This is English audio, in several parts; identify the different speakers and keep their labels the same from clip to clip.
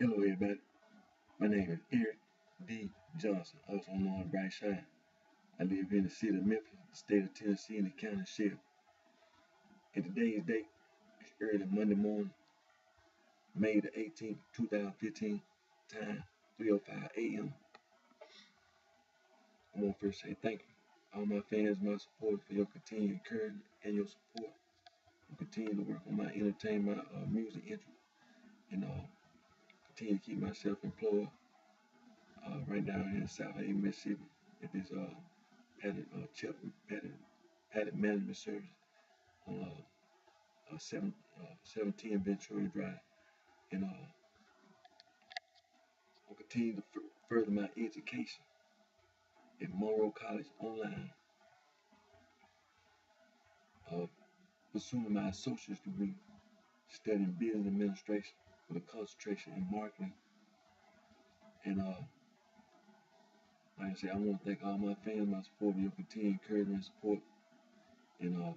Speaker 1: Hello everybody, my name is Eric D. Johnson, also known as BrightShine. I live in the city of Memphis, the state of Tennessee, and the county of Sheriff. And today's date is early Monday morning, May the 18th, 2015, time 3:05 a.m. I want to first say thank you, all my fans, my supporters, for your continued encouragement and your support. I continue to work on my entertainment, music interest, and continue to keep myself employed right down here in South Haven, Mississippi, at this paddock management service on 710 Ventura Drive. And I'll continue to further my education at Monroe College online, pursuing my associate's degree, studying business administration with a concentration in marketing. And like I said, I want to thank all my fans, my support, your continued encouragement and support. And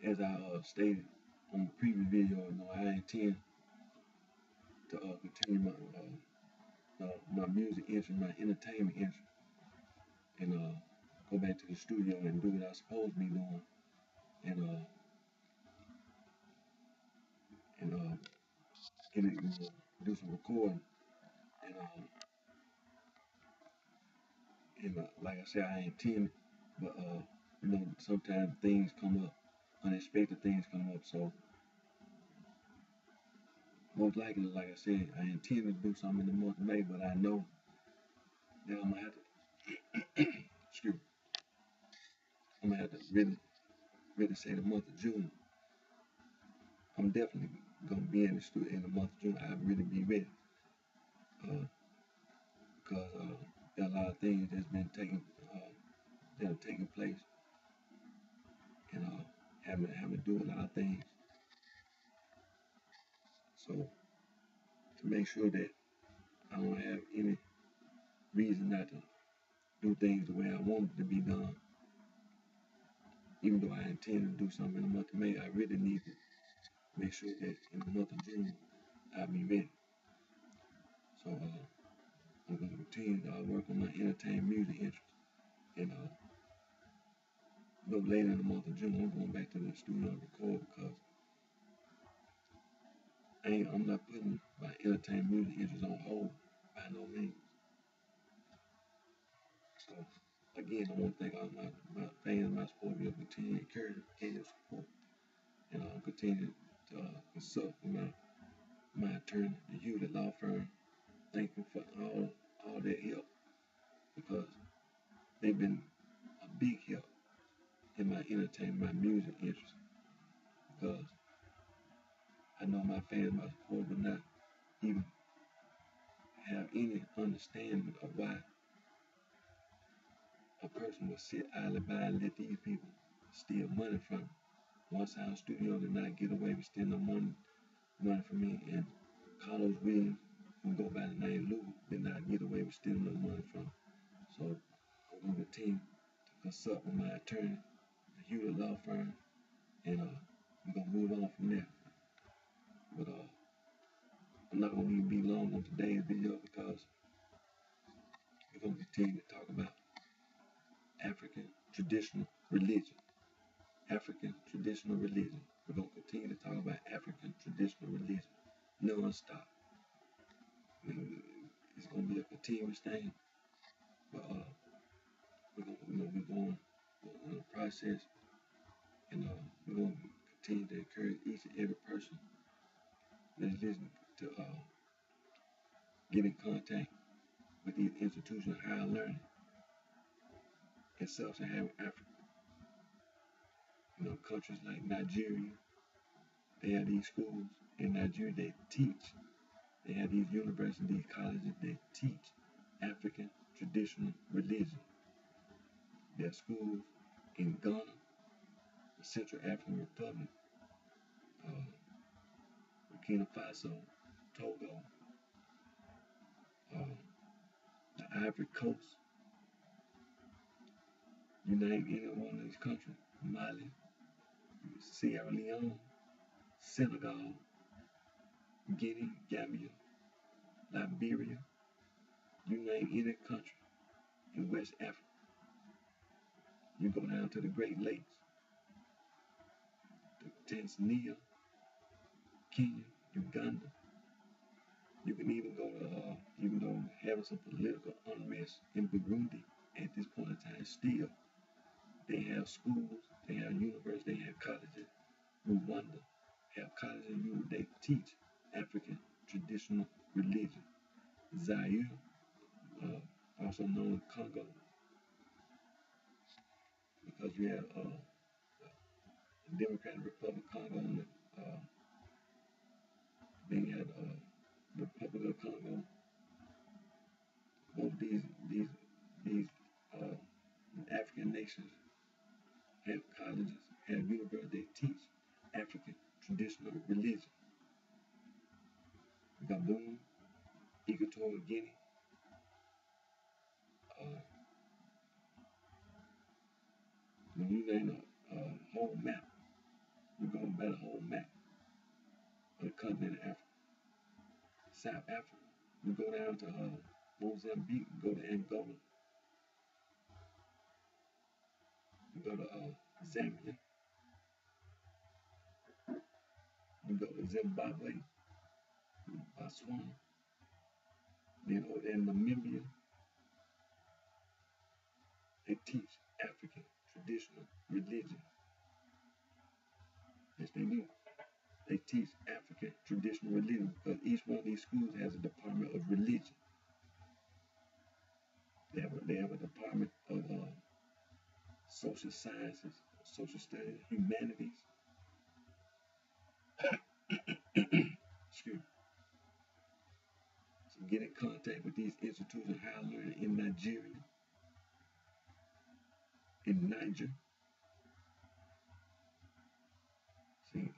Speaker 1: as I stated on the previous video, I intend to continue my music interest, my entertainment interest, and go back to the studio and do what I'm supposed to be doing, and get it, do some recording, and like I said, I intend, but sometimes things come up, unexpected things come up, so most likely, like I said, I intend to do something in the month of May, but I know that I'm gonna have to, excuse me, I'm gonna have to really say the month of June. I'm definitely gonna be in the studio in the month of June. I'll really be ready, because there are a lot of things that's been that are taking place, and having to do a lot of things. So to make sure that I don't have any reason not to do things the way I want it to be done, even though I intend to do something in the month of May, I really need to make sure that in the month of June I'll be ready. So I'm going to continue to work on my entertainment music interest, and a little later in the month of June, I'm going back to the studio and record, because I'm not putting my entertainment music interest on hold by no means. So again, I want to thank all my fans, my support, your continued encouragement and your support, and I'll continue to consult with my attorney, the Hewlett Law Firm. Thank them for all their help, because they've been a big help in my entertainment, my music interest, because I know my fans, my support would not even have any understanding of why a person would sit idly by and let these people steal money from me. One Sound Studio did not get away with stealing money from me, and Carlos Williams, who go by the name Lou, did not get away with stealing no money from me. So I'm going to continue to consult with my attorney, the Hewlett Law Firm, and we're going to move on from there. But I'm not going to even be long on today's video, because we're going to continue to talk about African traditional religion. African traditional religion. We're going to continue to talk about African traditional religion non-stop. It's going to be a continuous thing, but we're going in a process, and we're going to continue to encourage each and every person that's listening to get in contact with these institutions of higher learning in sub-Saharan Africa. Countries like Nigeria, they have these schools. In Nigeria, they teach. They have these universities, these colleges, they teach African traditional religion. There are schools in Ghana, the Central African Republic, Burkina Faso, Togo, the Ivory Coast. You name any one of these countries, Mali, Sierra Leone, Senegal, Guinea, Gambia, Liberia, you name any country in West Africa. You go down to the Great Lakes, to Tanzania, Kenya, Uganda. You can even go to, even though having some political unrest in Burundi at this point in time, still they have schools, they have universities, they have colleges. Rwanda have colleges and universities. They teach African traditional religion. Zaire, also known as Congo, because you have the Democratic Republic of Congo and then you have the Republic of Congo. Both these uh, African nations have colleges, have universities. They teach African traditional religion. Gabon, Equatorial Guinea, uh, when you name a whole map, we're going by the whole map of the continent of Africa. South Africa, we go down to Mozambique, we go to Angola, we go to Zambia, we go to Zimbabwe, Botswana, then over there in Namibia, they teach African traditional religion. Yes, they do. They teach African traditional religion because each one of these schools has a department of religion. They have a department of social sciences, social studies, humanities. Excuse me. So get in contact with these institutions of higher learning in Nigeria, in Niger. See,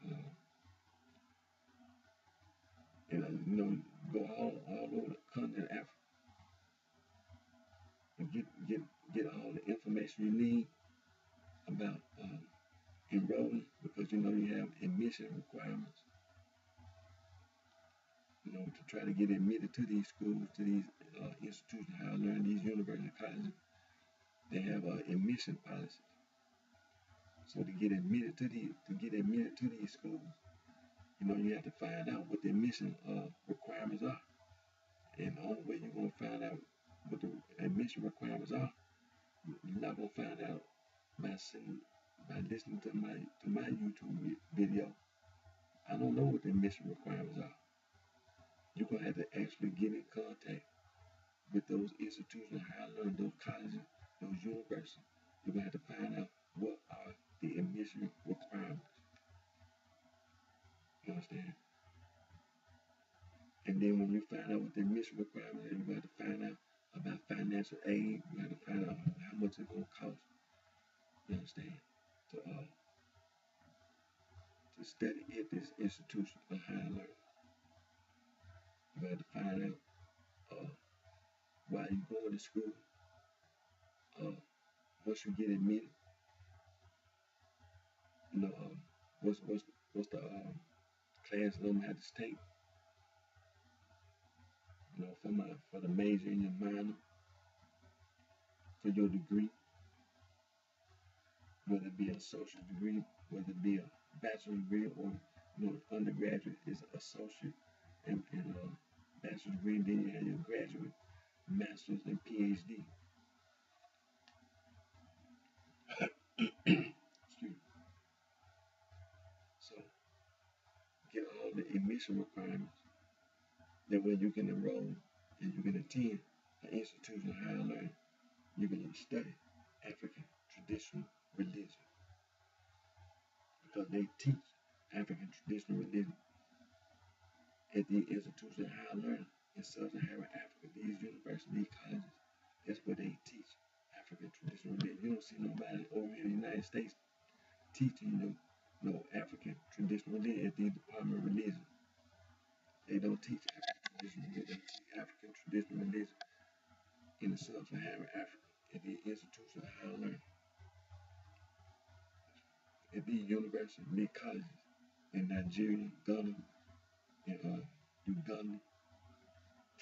Speaker 1: and go all over the continent of Africa and get all the information you need about enrolling, because you have admission requirements. To try to get admitted to these schools, to these institutions of higher learning, these university colleges, they have admission policies. So to get admitted to these schools, you have to find out what the admission requirements are. And the only way you're going to find out what the admission requirements are, you're not going to find out by listening to my YouTube video. I don't know what the admission requirements are. You're going to have to actually get in contact with those institutions of higher learning, those colleges, those universities. You're going to have to find out what are the admission requirements. You understand? And then when you find out what the admission requirements are, you have to find out about financial aid. You have to find out how much it's going to cost. You understand? To study at this institution of higher learning. You have to find out why you're going to school. Once you get admitted, what's the class that I'm gonna have to take? For the major and your minor, for your degree, whether it be an associate degree, whether it be a bachelor's degree, or undergraduate is associate and bachelor's degree, and then you have your graduate, master's, and PhD. Excuse me. So get all the admission requirements. That way you can enroll and you can attend an institution of higher learning. You can study African traditional religion, because they teach African traditional religion at the institution of higher learning in sub-Saharan Africa. These universities, these colleges, that's where they teach African traditional religion. You don't see nobody over here in the United States teaching no African traditional religion at the Department of Religion. They don't teach African traditional religion. They teach African traditional religion in the sub-Saharan Africa at the institution of higher learning. At the university, many colleges in Nigeria, Ghana, and Uganda,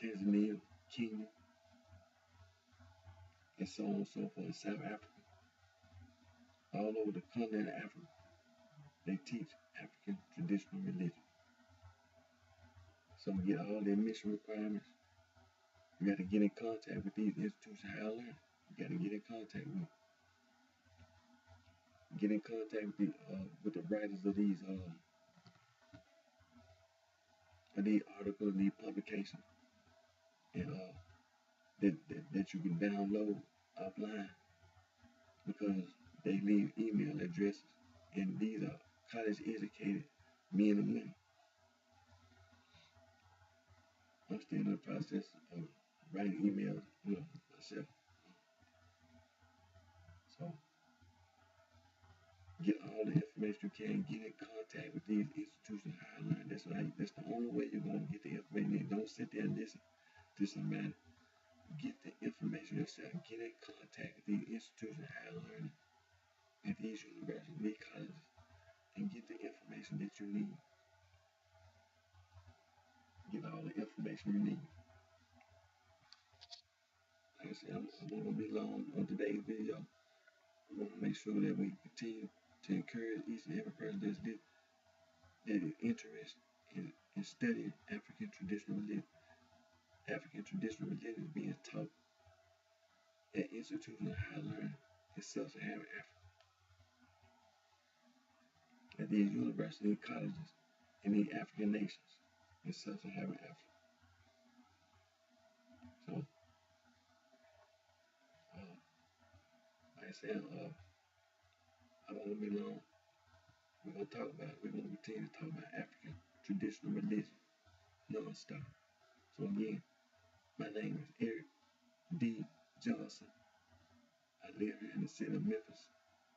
Speaker 1: Tanzania, Kenya, and so on and so forth in South Africa. All over the continent of Africa, they teach African traditional religion. So to get all the admission requirements, you got to get in contact with these institutions higher learning. You got to get in contact with them. Get in contact with the writers of these articles, these publications, and that you can download offline because they leave email addresses, and these are college educated men and women. I'm still in the process of writing emails, myself. So get all the information you can. Get in contact with these institutions higher learning. That's the only way you're gonna get the information. Don't sit there and listen to somebody. Get the information yourself. Get in contact with these institutions higher learning at these universities, these colleges, and get the information that you need. Get all the information you need. Like I said, I'm not gonna be long on today's video. We want to make sure that we continue to encourage each and every person that is interested in studying African traditional religion. African traditional religion is being taught at institutions of higher learning in sub-Saharan Africa, at these universities and colleges in the African nations in sub-Saharan Africa. So, like I said, I don't want to be long. We're going to talk about it. We're going to continue to talk about African traditional religion non-stop. So again, my name is Eric D. Johnson. I live here in the city of Memphis,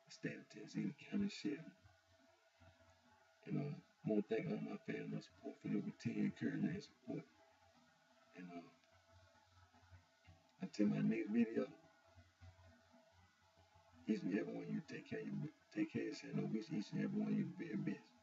Speaker 1: the state of Tennessee, the county sheriff. And I want to thank all my family, my support for the continued encouragement and support. And until my next video, each and every one of you take care of yourself. I wish each and every one of you the very best.